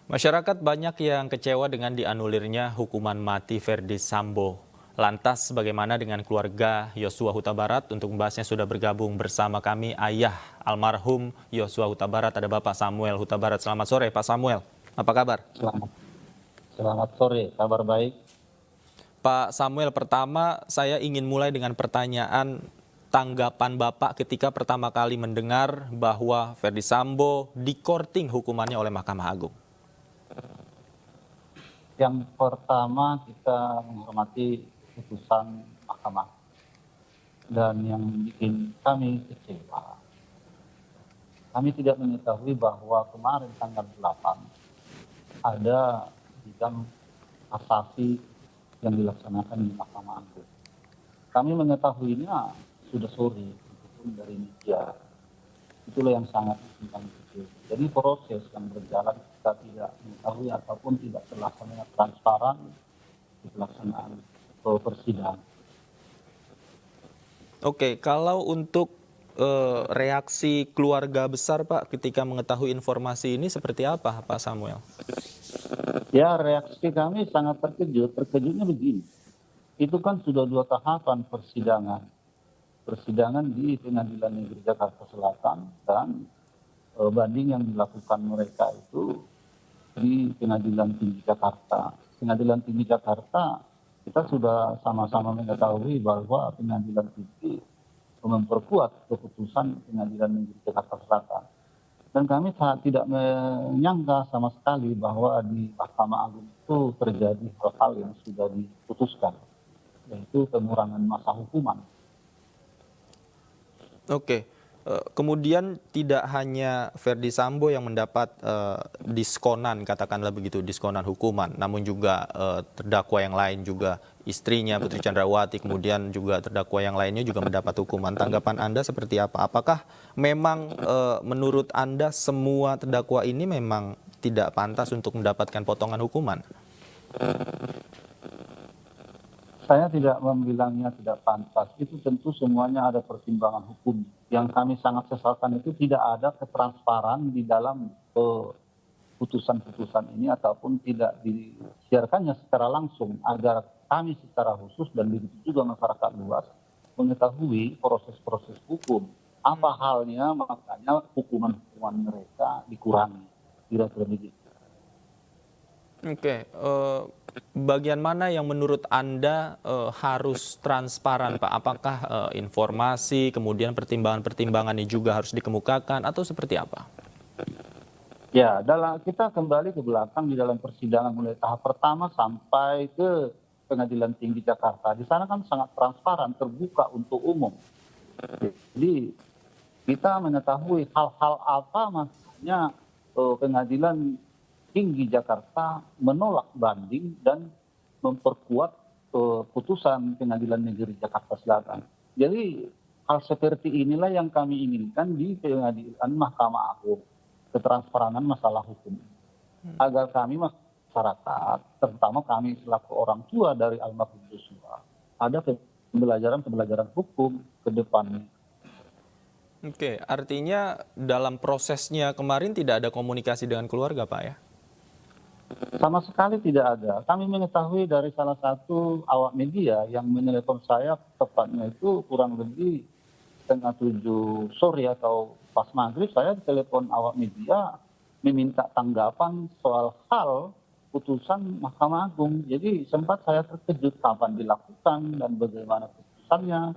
Masyarakat banyak yang kecewa dengan dianulirnya hukuman mati Verdi Sambo. Lantas bagaimana dengan keluarga Yosua Huta Barat? Untuk membahasnya sudah bergabung bersama kami ayah almarhum Yosua Huta Barat, ada Bapak Samuel Huta Barat. Selamat sore Pak Samuel, apa kabar? Selamat, selamat sore, kabar baik. Pak Samuel, pertama saya ingin mulai dengan pertanyaan tanggapan Bapak ketika pertama kali mendengar bahwa Verdi Sambo dikorting hukumannya oleh Mahkamah Agung. Yang pertama kita menghormati putusan mahkamah dan yang bikin kami kecewa. Kami tidak mengetahui bahwa kemarin tanggal 8 ada sidang kasasi yang dilaksanakan di Mahkamah Agung. Kami mengetahuinya sudah sore, meskipun dari media. Itulah yang sangat kami kecewa. Jadi proses yang berjalan kita tidak mengetahui ataupun tidak terlaksana transparan di pelaksanaan persidangan. Oke, kalau untuk reaksi keluarga besar Pak ketika mengetahui informasi ini seperti apa Pak Samuel? Ya, reaksi kami sangat terkejut. Terkejutnya begini, itu kan sudah 2 tahapan persidangan. Persidangan di Pengadilan Negeri Jakarta Selatan dan banding yang dilakukan mereka itu di Pengadilan Tinggi Jakarta. Pengadilan Tinggi Jakarta kita sudah sama-sama mengetahui bahwa Pengadilan Tinggi memperkuat keputusan Pengadilan Negeri Jakarta Selatan. Dan kami tidak menyangka sama sekali bahwa di Mahkamah Agung itu terjadi hal-hal yang sudah diputuskan, yaitu pengurangan masa hukuman. Oke, kemudian tidak hanya Verdi Sambo yang mendapat diskonan, katakanlah begitu, diskonan hukuman, namun juga terdakwa yang lain juga, istrinya Putri Chandrawati, kemudian juga terdakwa yang lainnya juga mendapat hukuman. Tanggapan Anda seperti apa? Apakah memang menurut Anda semua terdakwa ini memang tidak pantas untuk mendapatkan potongan hukuman? Saya tidak membilangnya tidak pantas, itu tentu semuanya ada pertimbangan hukum. Yang kami sangat sesalkan itu tidak ada ketransparan di dalam putusan-putusan ini ataupun tidak disiarkannya secara langsung agar kami secara khusus dan begitu juga masyarakat luas mengetahui proses-proses hukum. Apa halnya makanya hukuman-hukuman mereka dikurangi. Kira-kira begitu. Oke, bagian mana yang menurut Anda harus transparan, Pak? Apakah informasi, kemudian pertimbangan-pertimbangan ini juga harus dikemukakan, atau seperti apa? Ya, kita kembali ke belakang di dalam persidangan mulai tahap pertama sampai ke Pengadilan Tinggi Jakarta. Di sana kan sangat transparan, terbuka untuk umum. Jadi kita mengetahui hal-hal apa makanya Pengadilan Tinggi Jakarta menolak banding dan memperkuat putusan Pengadilan Negeri Jakarta Selatan. Jadi hal seperti inilah yang kami inginkan di Pengadilan Mahkamah Agung, ketransparanan masalah hukum. Agar kami masyarakat, terutama kami selaku orang tua dari almarhum Yosua, ada pembelajaran hukum ke depannya. Oke, artinya dalam prosesnya kemarin tidak ada komunikasi dengan keluarga, Pak ya? Sama sekali tidak ada. Kami mengetahui dari salah satu awak media yang menelepon saya, tepatnya itu kurang lebih 6:30 sore atau pas maghrib, saya ditelepon awak media meminta tanggapan soal hal putusan Mahkamah Agung. Jadi sempat saya terkejut kapan dilakukan dan bagaimana putusannya.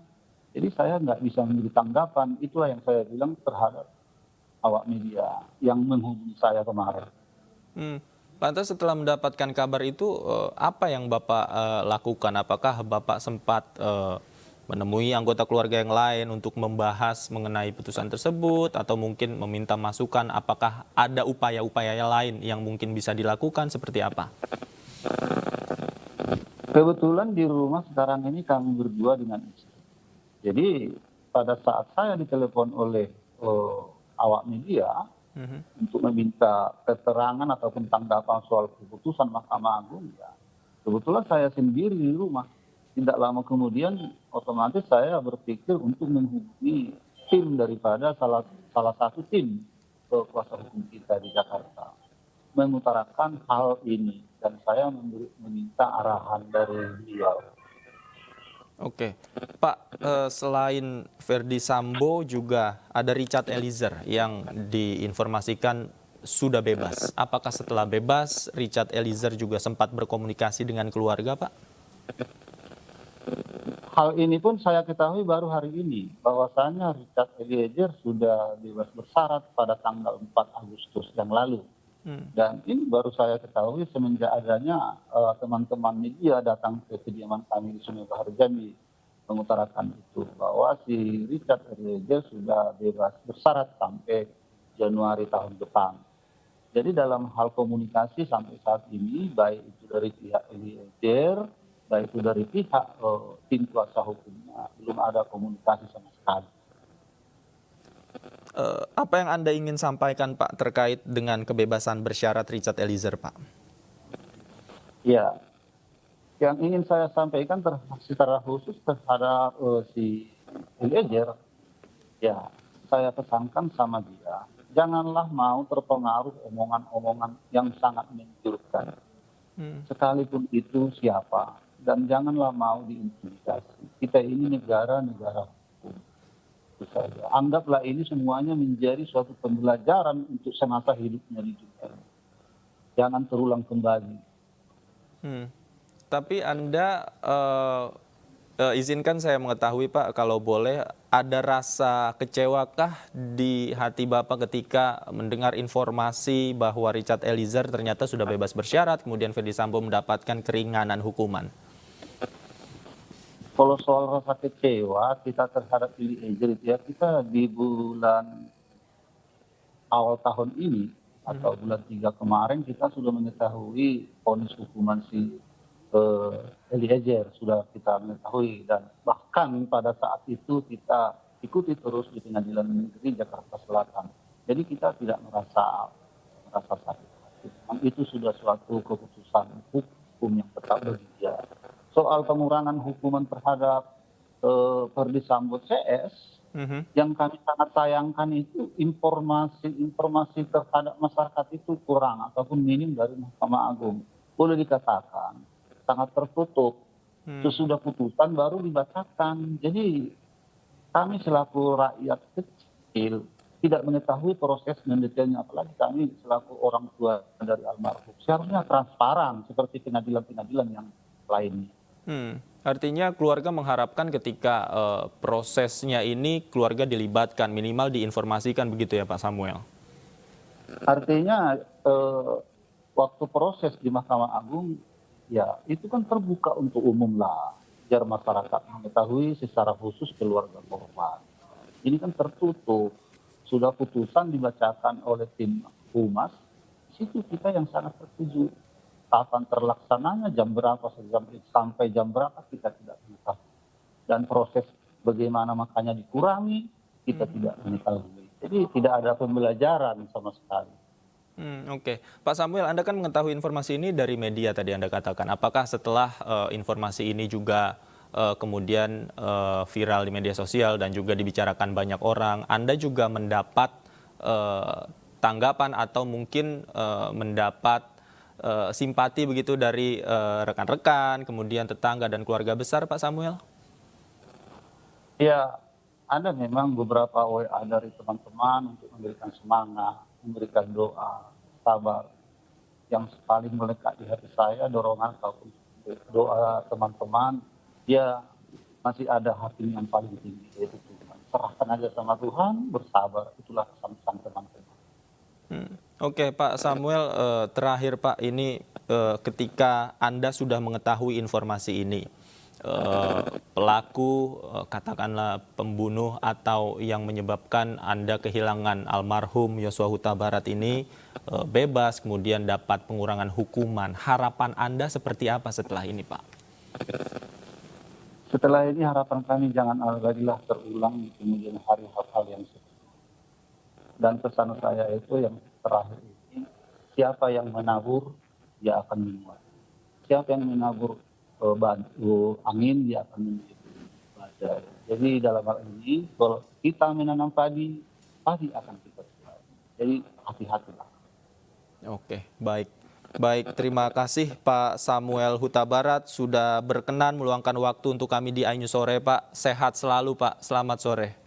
Jadi saya nggak bisa memberi tanggapan. Itulah yang saya bilang terhadap awak media yang menghubungi saya kemarin. Lantas setelah mendapatkan kabar itu, apa yang Bapak lakukan? Apakah Bapak sempat menemui anggota keluarga yang lain untuk membahas mengenai putusan tersebut, atau mungkin meminta masukan? Apakah ada upaya-upaya lain yang mungkin bisa dilakukan, seperti apa? Kebetulan di rumah sekarang ini kami berdua dengan istri. Jadi pada saat saya ditelepon oleh awak media untuk meminta keterangan ataupun tanggapan soal keputusan Mahkamah Agung, ya kebetulan saya sendiri di rumah. Tidak lama kemudian otomatis saya berpikir untuk menghubungi tim daripada salah satu tim kuasa hukum kita di Jakarta. mengutarakan hal ini dan saya meminta arahan dari beliau. Oke, Pak, selain Verdi Sambo juga ada Richard Eliezer yang diinformasikan sudah bebas. Apakah setelah bebas Richard Eliezer juga sempat berkomunikasi dengan keluarga, Pak? Hal ini pun saya ketahui baru hari ini, bahwasannya Richard Eliezer sudah bebas bersyarat pada tanggal 4 Agustus yang lalu. Hmm. Dan ini baru saya ketahui semenjak adanya teman-teman media datang ke kediaman kami di Sungai Bahar Jambi mengutarakan itu, bahwa si Richard Eliezer sudah bebas bersyarat sampai Januari tahun depan. Jadi dalam hal komunikasi sampai saat ini, baik itu dari pihak Eliezer, baik itu dari pihak tim kuasa hukumnya, belum ada komunikasi sama sekali. Apa yang Anda ingin sampaikan, Pak, terkait dengan kebebasan bersyarat Richard Eliezer, Pak? Ya, yang ingin saya sampaikan secara khusus terhadap si Eliezer, ya saya pesankan sama dia, janganlah mau terpengaruh omongan-omongan yang sangat menjuruskan. Sekalipun itu siapa, dan janganlah mau diintimidasi. Kita ini negara hukum. Itu saja. Anggaplah ini semuanya menjadi suatu pembelajaran untuk semasa hidupnya di dunia ini. Jangan terulang kembali. Tapi Anda izinkan saya mengetahui, Pak, kalau boleh, ada rasa kecewakah di hati Bapak ketika mendengar informasi bahwa Richard Eliezer ternyata sudah bebas bersyarat, kemudian Verdi Sambo mendapatkan keringanan hukuman? Kalau soal rasa kecewa kita terhadap Eliezer itu ya, kita di bulan awal tahun ini atau bulan 3 kemarin kita sudah mengetahui vonis hukuman si Eliezer, sudah kita mengetahui, dan bahkan pada saat itu kita ikuti terus di Pengadilan Negeri Jakarta Selatan. Jadi kita tidak merasa sakit hati. Memang itu sudah suatu keputusan hukum yang tetap bagi dia. Soal pengurangan hukuman terhadap Verdi Sambo CS, yang kami sangat sayangkan itu informasi terhadap masyarakat itu kurang ataupun minim dari Mahkamah Agung. Boleh dikatakan sangat tertutup. Sesudah putusan baru dibacakan. Jadi kami selaku rakyat kecil tidak mengetahui proses mendetailnya, apalagi kami selaku orang tua dari almarhum. Seharusnya transparan seperti pengadilan-pengadilan yang lainnya. Artinya keluarga mengharapkan ketika prosesnya ini keluarga dilibatkan, minimal diinformasikan, begitu ya Pak Samuel? Artinya waktu proses di Mahkamah Agung, ya itu kan terbuka untuk umum lah, biar masyarakat mengetahui secara khusus keluarga korban. Ini kan tertutup, sudah putusan dibacakan oleh tim humas, situ kita yang sangat tertuju. Kapan terlaksananya, jam berapa, sampai jam berapa kita tidak mengetahui. Dan proses bagaimana makanya dikurangi, kita tidak mengetahui. Jadi tidak ada pembelajaran sama sekali. Oke. Pak Samuel, Anda kan mengetahui informasi ini dari media tadi Anda katakan. Apakah setelah informasi ini juga kemudian viral di media sosial dan juga dibicarakan banyak orang, Anda juga mendapat tanggapan atau mungkin mendapat simpati begitu dari rekan-rekan, kemudian tetangga dan keluarga besar, Pak Samuel? Ya, ada memang beberapa WA dari teman-teman untuk memberikan semangat, memberikan doa, sabar. Yang paling melekat di hati saya, dorongan ataupun doa teman-teman, ya masih ada hati yang paling tinggi, yaitu Tuhan. Serahkan aja sama Tuhan, bersabar, itulah pesan-pesan teman-teman. Oke, Pak Samuel, terakhir Pak, ini ketika Anda sudah mengetahui informasi ini, pelaku katakanlah pembunuh atau yang menyebabkan Anda kehilangan almarhum Yosua Huta Barat ini bebas, kemudian dapat pengurangan hukuman. Harapan Anda seperti apa setelah ini, Pak? Setelah ini harapan kami jangan lagi terulang di kemudian hari hal-hal yang seperti itu. Dan pesan saya itu yang terakhir ini, siapa yang menabur, dia akan menuai. Siapa yang menabur batu angin, dia akan menjadi badai. Jadi dalam hal ini, kalau kita menanam padi, padi akan kita tuai. Jadi hati-hatilah. Oke, baik. Baik, terima kasih Pak Samuel Huta Barat sudah berkenan meluangkan waktu untuk kami di iNews Sore, Pak. Sehat selalu, Pak. Selamat sore.